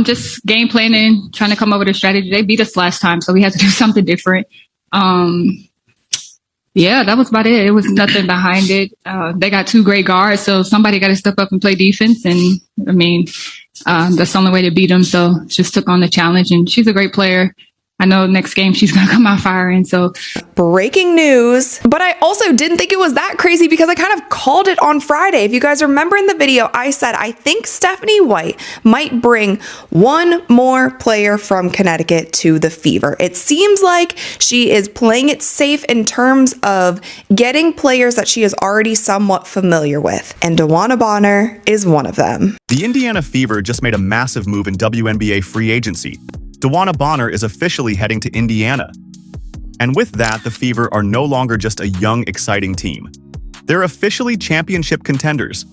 Just game planning, trying to come up with a strategy. They beat us last time, so we had to do something different. Yeah, that was about it. It was nothing behind it. They got two great guards, so somebody got to step up and play defense. And I mean, that's the only way to beat them. So just took on the challenge, and she's a great player. I know next game she's going to come out firing. So breaking news. But I also didn't think it was that crazy because I kind of called it on Friday. If you guys remember in the video, I said, I think Stephanie White might bring one more player from Connecticut to the Fever. It seems like she is playing it safe in terms of getting players that she is already somewhat familiar with. And DeWanna Bonner is one of them. The Indiana Fever just made a massive move in WNBA free agency. DeWanna Bonner is officially heading to Indiana. And with that, the Fever are no longer just a young, exciting team. They're officially championship contenders.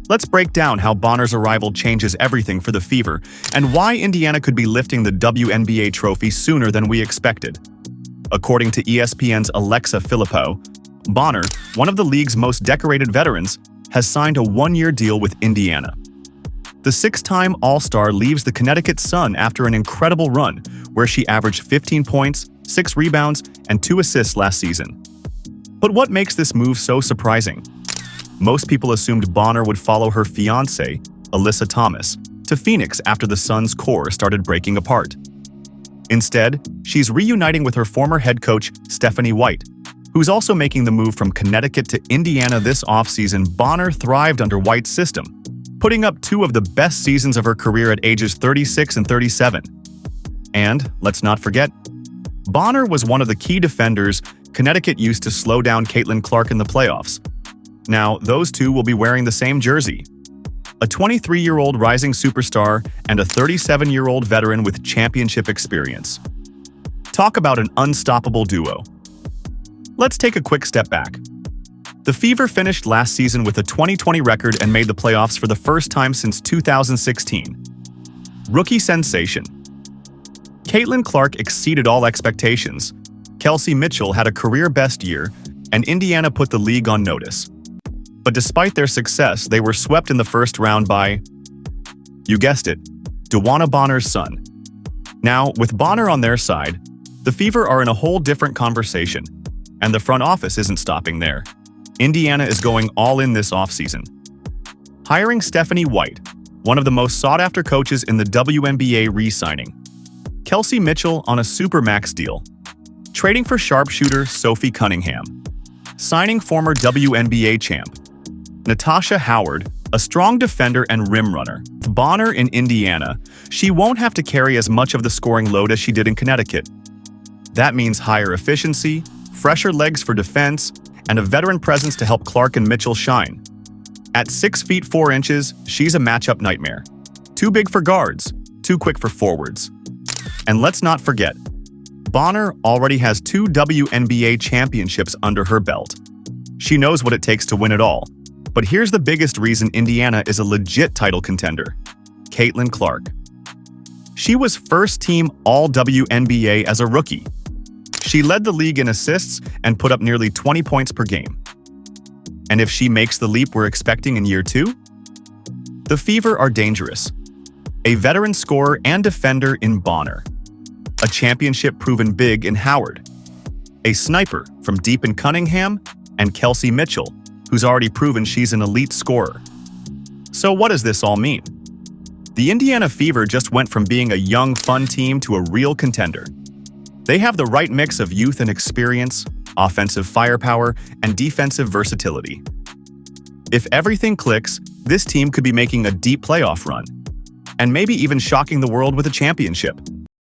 Let's break down how Bonner's arrival changes everything for the Fever and why Indiana could be lifting the WNBA trophy sooner than we expected. According to ESPN's Alexa Filippo, Bonner, one of the league's most decorated veterans, has signed a one-year deal with Indiana. The six-time All-Star leaves the Connecticut Sun after an incredible run where she averaged 15 points, 6 rebounds, and 2 assists last season. But what makes this move so surprising? Most people assumed Bonner would follow her fiancé, Alyssa Thomas, to Phoenix after the Sun's core started breaking apart. Instead, she's reuniting with her former head coach, Stephanie White, who's also making the move from Connecticut to Indiana this offseason. Bonner thrived under White's system, putting up 2 of the best seasons of her career at ages 36 and 37. And, let's not forget, Bonner was one of the key defenders Connecticut used to slow down Caitlin Clark in the playoffs. Now, those two will be wearing the same jersey. A 23-year-old rising superstar and a 37-year-old veteran with championship experience. Talk about an unstoppable duo. Let's take a quick step back. The Fever finished last season with a 20-20 record and made the playoffs for the first time since 2016. Rookie sensation. Caitlin Clark exceeded all expectations. Kelsey Mitchell had a career-best year, and Indiana put the league on notice. But despite their success, they were swept in the first round by, you guessed it, DeWanna Bonner's son. Now, with Bonner on their side, the Fever are in a whole different conversation, and the front office isn't stopping there. Indiana is going all in this offseason. Hiring Stephanie White, one of the most sought-after coaches in the WNBA, re-signing. Kelsey Mitchell on a supermax deal. Trading for sharpshooter Sophie Cunningham. Signing former WNBA champ Natasha Howard, a strong defender and rim runner. With Bonner in Indiana, she won't have to carry as much of the scoring load as she did in Connecticut. That means higher efficiency, fresher legs for defense, and a veteran presence to help Clark and Mitchell shine. At 6 feet 4 inches, she's a matchup nightmare. Too big for guards, too quick for forwards. And let's not forget, Bonner already has 2 WNBA championships under her belt. She knows what it takes to win it all. But here's the biggest reason Indiana is a legit title contender: Caitlin Clark. She was first-team All-WNBA as a rookie. She led the league in assists and put up nearly 20 points per game. And if she makes the leap we're expecting in year 2? The Fever are dangerous. A veteran scorer and defender in Bonner. A championship-proven big in Howard. A sniper from deep in Cunningham, and Kelsey Mitchell, who's already proven she's an elite scorer. So what does this all mean? The Indiana Fever just went from being a young, fun team to a real contender. They have the right mix of youth and experience, offensive firepower, and defensive versatility. If everything clicks, this team could be making a deep playoff run, and maybe even shocking the world with a championship.